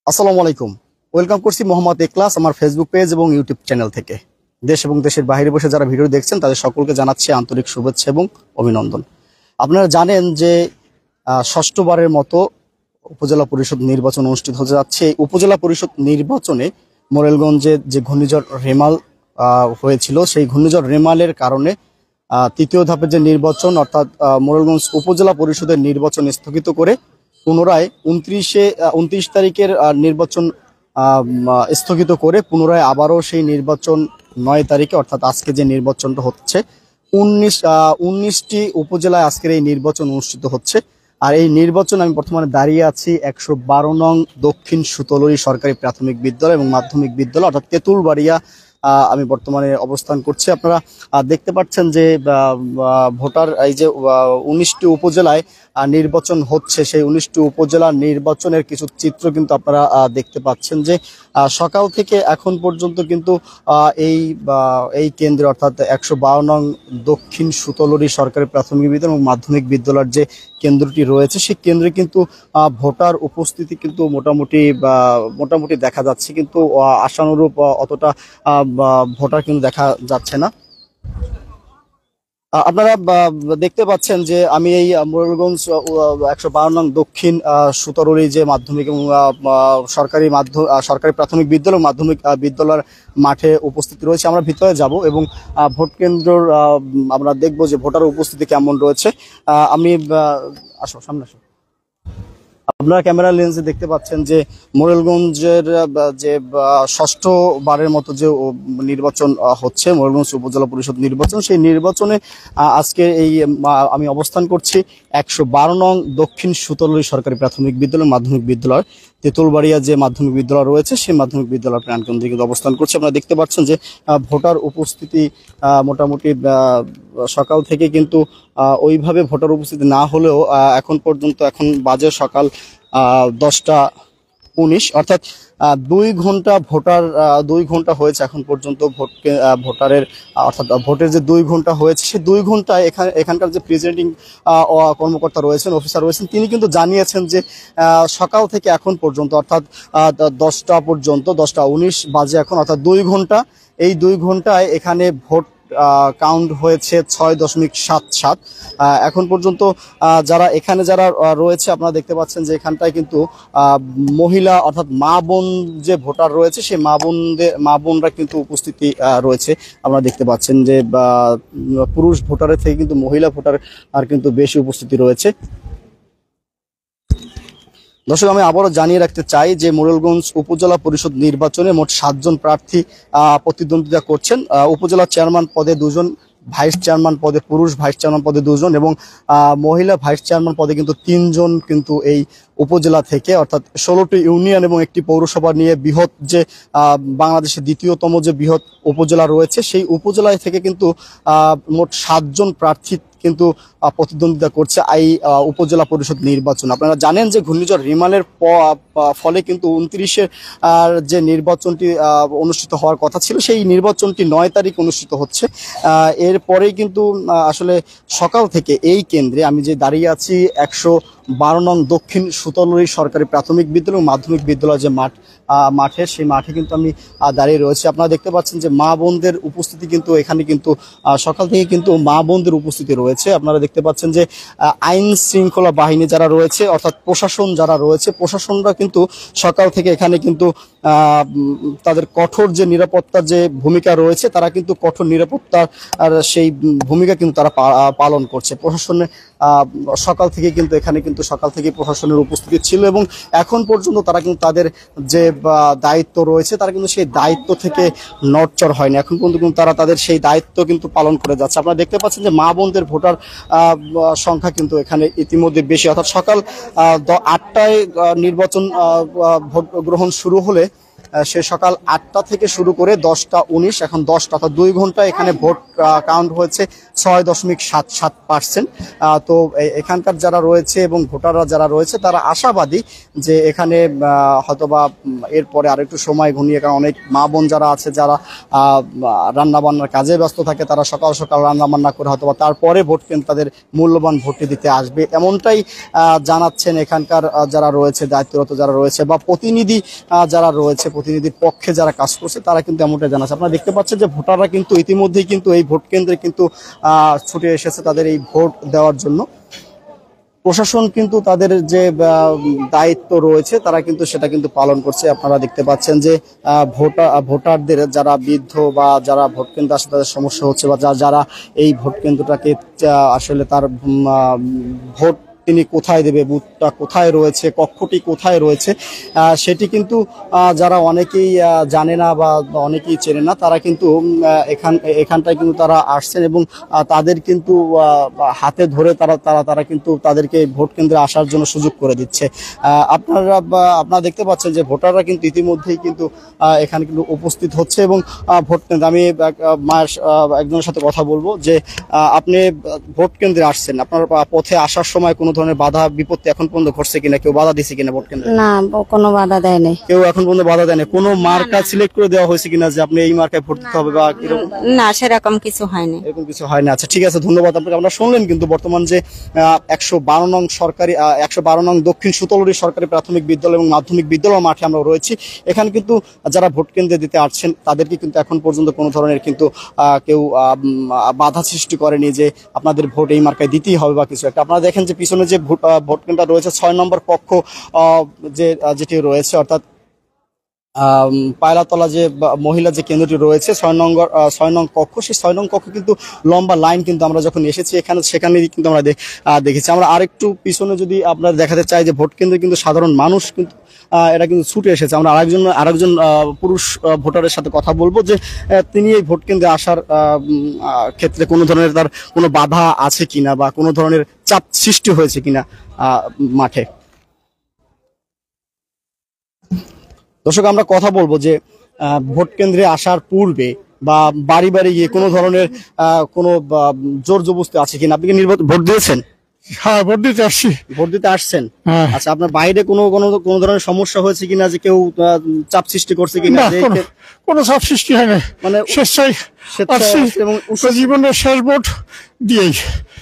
আসসালামু আলাইকুম। ওয়েলকাম করছি মোহাম্মদ ইখলাস আমার ফেসবুক পেজ এবং ইউটিউব চ্যানেল থেকে। দেশ এবং দেশের বাইরে বসে যারা ভিডিও দেখছেন তাদের সকলকে জানাচ্ছি আন্তরিক শুভেচ্ছা এবং অভিনন্দন। আপনারা জানেন যে ষষ্ঠবারের মতো উপজেলা পরিষদ নির্বাচন অনুষ্ঠিত হতে যাচ্ছে। এই উপজেলা পরিষদ নির্বাচনে মোরেলগঞ্জে যে ঘূর্ণিঝড় রেমাল হয়েছিল, সেই ঘূর্ণিঝড় রেমালের কারণে তৃতীয় ধাপের যে নির্বাচন অর্থাৎ মোরেলগঞ্জ উপজেলা পরিষদের নির্বাচন স্থগিত করে পুনরায় 29 তারিখের নির্বাচন স্থগিত করে পুনরায় আবারও সেই নির্বাচন 9 তারিখে অর্থাৎ আজকে যে নির্বাচনটা হচ্ছে 19টি উপজেলায় আজকের এই নির্বাচন অনুষ্ঠিত হচ্ছে। আর এই নির্বাচন আমি বর্তমানে দাঁড়িয়ে আছি 112 নং দক্ষিণ সুতলুরি সরকারি প্রাথমিক বিদ্যালয় এবং মাধ্যমিক বিদ্যালয় অর্থাৎ তেঁতুলবাড়িয়া আমি বর্তমানে অবস্থান করছি। আপনারা দেখতে পাচ্ছেন যে ভোটার এই যে 19টি উপজেলায় নির্বাচন হচ্ছে, সেই 19টি উপজেলার নির্বাচনের কিছু চিত্র কিন্তু আপনারা দেখতে পাচ্ছেন যে সকাল থেকে এখন পর্যন্ত কিন্তু এই কেন্দ্রে অর্থাৎ 112 নং দক্ষিণ সুতলুরি সরকারি প্রাথমিক বিদ্যালয় এবং মাধ্যমিক বিদ্যালয়ের যে কেন্দ্রটি রয়েছে সেই কেন্দ্রে কিন্তু ভোটার উপস্থিতি কিন্তু মোটামুটি দেখা যাচ্ছে, কিন্তু আশানুরূপ অতটা ভোটার কিন্তু দেখা যাচ্ছে না। আপনারা দেখতে পাচ্ছেন যে আমি এই মোরেলগঞ্জ 112 নং দক্ষিণ সুতলুরি যে মাধ্যমিক এবং সরকারি প্রাথমিক বিদ্যালয় মাধ্যমিক বিদ্যালয়ের মাঠে উপস্থিত রয়েছে। আমরা ভিতরে যাব এবং ভোট কেন্দ্রের আমরা দেখব যে ভোটার উপস্থিতি কেমন রয়েছে। আমি আসো সামনে আসো। আপনারা ক্যামেরা লেন্সে দেখতে পাচ্ছেন যে মোরেলগঞ্জের যে ষষ্ঠবারের মতো যে নির্বাচন হচ্ছে মোরেলগঞ্জ উপজেলা পরিষদ নির্বাচন, সেই নির্বাচনে আজকে আমি অবস্থান করছি 112 নং দক্ষিণ সুতলুরি সরকারি প্রাথমিক বিদ্যালয় মাধ্যমিক বিদ্যালয় তেঁতুলবাড়িয়া যে মাধ্যমিক বিদ্যালয় রয়েছে সেই মাধ্যমিক বিদ্যালয় প্রাণকেন্দ্রে কিন্তু অবস্থান করছি। আপনারা দেখতে পাচ্ছেন যে ভোটার উপস্থিতি মোটামুটি সকাল থেকে কিন্তু ওইভাবে ভোটার উপস্থিতি না হলেও এখন পর্যন্ত এখন বাজে সকাল 10টা 19 অর্থাৎ 2 ঘন্টা হয়েছে এখন পর্যন্ত ভোটারের অর্থাৎ ভোটের যে 2 ঘন্টা হয়েছে সেই 2 ঘন্টায় এখানকার যে প্রেসিডেন্টিং কর্মকর্তা রয়েছেন অফিসার রয়েছেন তিনি কিন্তু জানিয়েছেন যে সকাল থেকে এখন পর্যন্ত অর্থাৎ 10টা পর্যন্ত 10টা 19 বাজে এখন অর্থাৎ 2 ঘন্টা, এই 2 ঘন্টায় এখানে ভোট কাউন্ট হয়েছে 6.77। এখন পর্যন্ত যারা রয়েছে আপনারা দেখতে পাচ্ছেন যে এখানটায় কিন্তু মহিলা অর্থাৎ মা বোন যে ভোটার রয়েছে সেই মা বোনরা কিন্তু উপস্থিতি রয়েছে। আপনারা দেখতে পাচ্ছেন যে পুরুষ ভোটারের থেকে কিন্তু মহিলা ভোটার আর কিন্তু বেশি উপস্থিতি রয়েছে। দর্শক, আমি আবারও জানিয়ে রাখতে চাই যে মোরেলগঞ্জ উপজেলা পরিষদ নির্বাচনে মোট 7 জন প্রার্থী প্রতিদ্বন্দ্বিতা করছেন। উপজেলা চেয়ারম্যান পদে 2 জন, ভাইস চেয়ারম্যান পদে পুরুষ ভাইস চেয়ারম্যান পদে 2 জন এবং মহিলা ভাইস চেয়ারম্যান পদে কিন্তু 3 জন কিন্তু এই উপজেলা থেকে অর্থাৎ 16টি ইউনিয়ন এবং একটি পৌরসভা নিয়ে বৃহৎ যে বাংলাদেশের দ্বিতীয়তম যে বৃহৎ উপজেলা রয়েছে সেই উপজেলায় থেকে কিন্তু মোট 7 জন প্রার্থী কিন্তু প্রতিদ্বন্দ্বিতা করছে এই উপজেলা পরিষদ নির্বাচন। আপনারা জানেন যে ঘূর্ণিঝড় রিমালের ফলে কিন্তু 29-এর যে নির্বাচনটি অনুষ্ঠিত হওয়ার কথা ছিল সেই নির্বাচনটি 9 তারিখ অনুষ্ঠিত হচ্ছে। এরপরেই কিন্তু আসলে সকাল থেকে এই কেন্দ্রে আমি যে দাঁড়িয়ে আছি 112 নং দক্ষিণ সুতলুরি সরকারি প্রাথমিক বিদ্যালয় মাধ্যমিক বিদ্যালয় যে মাঠে সেই মাঠে কিন্তু আমি দাঁড়িয়ে রয়েছি। আপনারা দেখতে পাচ্ছেন যে মা বোনদের উপস্থিতি কিন্তু এখানে কিন্তু সকাল থেকে কিন্তু মা বোনদের উপস্থিতি রয়েছে। আপনারা দেখতে পাচ্ছেন যে আইন শৃঙ্খলা বাহিনী যারা রয়েছে অর্থাৎ প্রশাসন যারা রয়েছে প্রশাসনরা কিন্তু সকাল থেকে এখানে কিন্তু তাদের কঠোর যে নিরাপত্তার যে ভূমিকা রয়েছে তারা কিন্তু কঠোর নিরাপত্তার সেই ভূমিকা কিন্তু তারা পালন করছে। প্রশাসনের সকাল থেকে কিন্তু এখানে কিন্তু সকাল থেকে প্রশাসনের উপস্থিতি ছিল এবং এখন পর্যন্ত তারা কিন্তু তাদের যে দায়িত্ব রয়েছে তারা কিন্তু সেই দায়িত্ব থেকে নড়চড় হয়নি। এখন পর্যন্ত কিন্তু তারা তাদের সেই দায়িত্ব কিন্তু পালন করে যাচ্ছে। আপনারা দেখতে পাচ্ছেন যে মা বোনদের ভোটার সংখ্যা কিন্তু এখানে ইতিমধ্যে বেশি, অর্থাৎ সকাল 8টায় নির্বাচন ভোট গ্রহণ শুরু হলে সে সকাল 8টা থেকে শুরু করে 10টা 19, এখন 10টা, অর্থাৎ 2 ঘন্টা এখানে ভোট কাউন্ট হয়েছে 6.77%। তো এখানকার যারা রয়েছে এবং ভোটাররা যারা রয়েছে তারা আশাবাদী যে এখানে হয়তোবা এরপরে আরেকটু সময় ঘনিয়ে, কারণ অনেক মা বোন যারা আছে যারা রান্না বান্নার কাজে ব্যস্ত থাকে, তারা সকাল সকাল রান্না বান্না করে হয়তোবা তারপরে ভোট কেন্দ্রে তাদের মূল্যবান ভোটটি দিতে আসবে, এমনটাই জানাচ্ছেন এখানকার যারা রয়েছে, দায়িত্বরত যারা রয়েছে বা প্রতিনিধি যারা রয়েছে, প্রতিনিধির পক্ষে যারা কাজ করছে তারা কিন্তু এমনটাই জানাচ্ছে। আপনারা দেখতে পাচ্ছেন যে ভোটাররা কিন্তু ইতিমধ্যেই কিন্তু এই ভোট কেন্দ্রে কিন্তু ছুটে এসেছে তাদের এই ভোট দেওয়ার জন্য। প্রশাসন কিন্তু তাদের যে দায়িত্ব রয়েছে তারা কিন্তু সেটা কিন্তু পালন করছে। আপনারা দেখতে পাচ্ছেন যে ভোটারদের যারা বৃদ্ধ বা যারা ভোট কেন্দ্রে আসে তাদের সমস্যা হচ্ছে বা যারা এই ভোট কেন্দ্রটাকে আসলে তার ভোট তিনি কোথায় দেবে, বুথটা কোথায় রয়েছে, কক্ষটি কোথায় রয়েছে, সেটি কিন্তু যারা অনেকেই জানে না বা অনেকেই চেনে না, তারা কিন্তু এখানটায় কিন্তু তারা আসছেন এবং তাদের কিন্তু হাতে ধরে তারা কিন্তু তাদেরকে ভোট কেন্দ্রে আসার জন্য সুযোগ করে দিচ্ছে। আপনারা দেখতে পাচ্ছেন যে ভোটাররা কিন্তু ইতিমধ্যেই কিন্তু এখানে কিন্তু উপস্থিত হচ্ছে এবং ভোট কেন্দ্রে আমি একজনের সাথে কথা বলবো যে আপনি ভোট কেন্দ্রে আসছেন, আপনার পথে আসার সময় কোনো ধরনের বাধা বিপত্তি এখন পর্যন্ত ঘটছে কিনা, কেউ বাধা দিছে কিনা ভোট কেন্দ্রে? না, কোনো বাধা দেয় নাই, কেউ এখন পর্যন্ত বাধা দেয় না। কোনো মার্কা সিলেক্ট করে দেওয়া হয়েছে কিনা যে আপনি এই মার্কায় ভোট দিতে হবে বা এরকম? না, সেরকম কিছু হয়নি, এরকম কিছু হয় না। আচ্ছা, ঠিক আছে, ধন্যবাদ আপনাকে। আমরা শুনলেন কিন্তু বর্তমান যে 112 নং সরকারি 112 নং দক্ষিণ সুতলুরি সরকারি প্রাথমিক বিদ্যালয় এবং মাধ্যমিক বিদ্যালয় মাঠে আমরা রয়েছি। এখানে কিন্তু যারা ভোট কেন্দ্রে দিতে আসছেন তাদেরকে কিন্তু এখন পর্যন্ত কোনো ধরনের কিন্তু কেউ বাধা সৃষ্টি করেনি যে আপনাদের ভোট এই মার্কায় দিতেই হবে বা কিছু একটা। আপনারা দেখেন যে পিছনে যে ভোট কেন্দ্র রয়েছে 6 নম্বর কক্ষ যেটি রয়েছে, অর্থাৎ পায়রাতলা যে মহিলা যে কেন্দ্রটি রয়েছে 6 নং কক্ষ, সেই 6 নং কক্ষ কিন্তু লম্বা লাইন কিন্তু আমরা যখন এসেছি সেখানে কিন্তু আমরা দেখেছি। আমরা আরেকটু পিছনে যদি আপনারা দেখাতে চাই যে ভোট কেন্দ্রে কিন্তু সাধারণ মানুষ কিন্তু এরা কিন্তু ছুটে এসেছে। আমরা আরেকজন পুরুষ ভোটারের সাথে কথা বলবো যে তিনি এই ভোট কেন্দ্রে আসার ক্ষেত্রে কোনো ধরনের তার কোনো বাধা আছে কিনা বা কোনো ধরনের চাপ সৃষ্টি হয়েছে কিনা মাঠে। দর্শক, আমরা কথা বলবো যে ভোট কেন্দ্রে আসার পূর্বে বা বাড়ি বাড়ি গিয়ে কোনো ধরনের কোনো জোর জবরদস্তি আছে কিনা? আপনি কি ভোট দিয়েছেন? হ্যাঁ, ভোট দিতে আসছি। ভোট দিতে আসছেন? আচ্ছা, আপনার বাইরে কোনো ধরনের সমস্যা হয়েছে কিনা, যে কেউ চাপ সৃষ্টি করছে কিনা? কোনো চাপ সৃষ্টি হয় না, মানে স্বেচ্ছায় এবং জীবনের শেষ ভোট দিয়েই।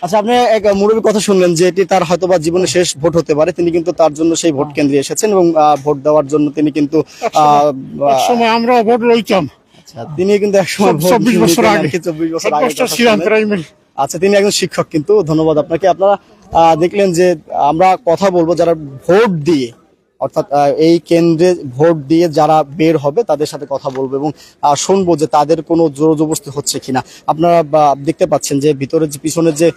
আচ্ছা, আপনি এক মুরব্বীর কথা শুনলেন যে এটি তার হয়তো বা জীবনের শেষ ভোট হতে পারে, তিনি কিন্তু তার জন্য সেই ভোট কেন্দ্রে এসেছেন এবং ভোট দেওয়ার জন্য তিনি কিন্তু সময় আমরা ভোট লইতাম। আচ্ছা, তিনি কিন্তু একসময় 24 বছর আগে ছিলাম প্রাইমারি। আচ্ছা, তিনি একজন শিক্ষক কিন্তু। ধন্যবাদ আপনাকে। আপনারা দেখলেন যে আমরা কথা বলবো যারা ভোট দিয়ে, অর্থাৎ এই কেন্দ্রে ভোট দিয়ে যারা বের হবে তাদের সাথে কথা বলবো এবং শুনবো যে তাদের কোনো জোর জবরদস্তি হচ্ছে কিনা। আপনারা দেখতে পাচ্ছেন যে ভিতরে যে পিছনে যে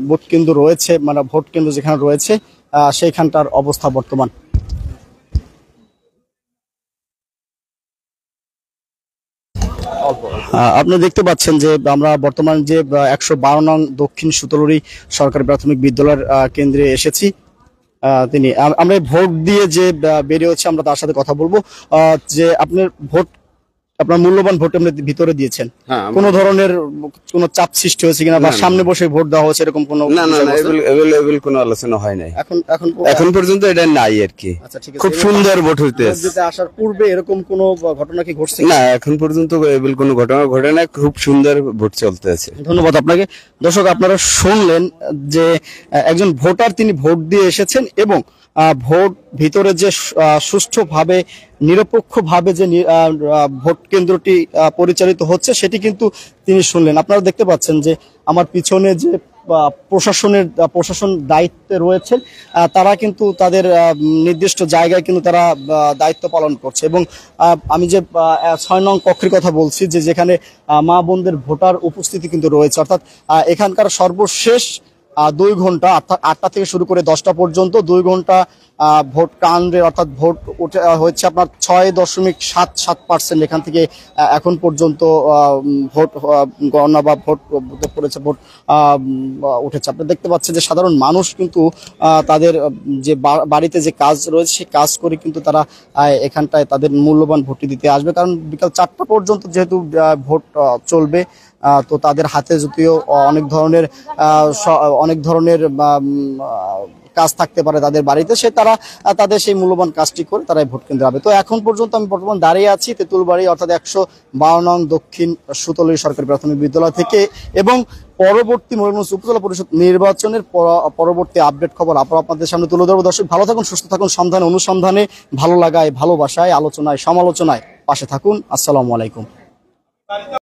ভোট কেন্দ্র রয়েছে, মানে ভোট কেন্দ্র যেখানে রয়েছে সেইখানটার অবস্থা বর্তমান। আপনারা দেখতে পাচ্ছেন যে আমরা বর্তমান যে 112 নং দক্ষিণ সুতলুরি সরকারি প্রাথমিক বিদ্যালয়ের কেন্দ্রে এসেছি। আমরা ভোট দিয়ে যে বেরিয়ে হচ্ছে, আমরা তার সাথে কথা বলবো যে আপনার মূল্যবান ভোট আপনি ভিতরে দিয়েছেন, কোন ধরনের কোন চাপ সৃষ্টি হয়েছে কিনা বা সামনে বসে ভোট দেওয়া হয়েছে এরকম কোনো? না, কোনো আলোচনা হয় নাই এখন পর্যন্ত, এটা নাই আর কি। আচ্ছা, ঠিক আছে। খুব সুন্দর ভোট হইতেছে। আসার পূর্বে এরকম কোনো ঘটনা কি ঘটছে? না, এখন পর্যন্ত কোনো ঘটনা ঘটে না, খুব সুন্দর ভোট চলতেছে। ধন্যবাদ আপনাকে। দর্শক, আপনারা শুনলেন যে একজন ভোটার তিনি ভোট দিয়ে এসেছেন এবং ভোট ভিতরে যে সুষ্ঠুভাবে নিরপেক্ষভাবে যে ভোট কেন্দ্রটি পরিচালিত হচ্ছে সেটি কিন্তু তিনি শুনলেন। আপনারা দেখতে পাচ্ছেন যে আমার পিছনে যে প্রশাসন দায়িত্বে রয়েছে তারা কিন্তু তাদের নির্দিষ্ট জায়গায় কিন্তু তারা দায়িত্ব পালন করছে এবং আমি যে 6 নং কক্ষের কথা বলছি যে যেখানে মা বোনদের ভোটার উপস্থিতি কিন্তু রয়েছে, অর্থাৎ এখানকার সর্বশেষ 2 ঘন্টা, অর্থাৎ 8টা থেকে শুরু করে 10টা পর্যন্ত 2 ঘন্টা ভোট কাণ্ডের অর্থাৎ ভোট উঠে হচ্ছে আপনার 6.77%। এখান থেকে এখন পর্যন্ত ভোট গণনা বা ভোট পড়েছে, ভোট উঠেছে। আপনি দেখতে পাচ্ছেন যে সাধারণ মানুষ কিন্তু তাদের যে বাড়িতে যে কাজ রয়েছে সেই কাজ করে কিন্তু তারা এখানটায় তাদের মূল্যবান ভোটটি দিতে আসবে, কারণ বিকাল 4টা পর্যন্ত যেহেতু ভোট চলবে। তো তাদের হাতে যদিও অনেক ধরনের কাজ থাকতে পারে তাদের বাড়িতে, তারা তাদের সেই মূল্যবান কাজটি করে তারাই ভোট কেন্দ্রে যাবে। তো এখন পর্যন্ত আমি বর্তমান দাঁড়িয়ে আছি তেঁতুলবাড়ি অর্থাৎ 152 নং দক্ষিণ সুতলী সরকারি প্রাথমিক বিদ্যালয় থেকে, এবং পরবর্তী মোরেলগঞ্জ উপজেলা পরিষদ নির্বাচনের পরবর্তী আপডেট খবর আপনাদের সামনে তুলে ধরবো। দর্শক, ভালো থাকুন, সুস্থ থাকুন, সন্ধানে অনুসন্ধানে, ভালো লাগায় ভালোবাসায়, আলোচনায় সমালোচনায় পাশে থাকুন। আসসালামু আলাইকুম।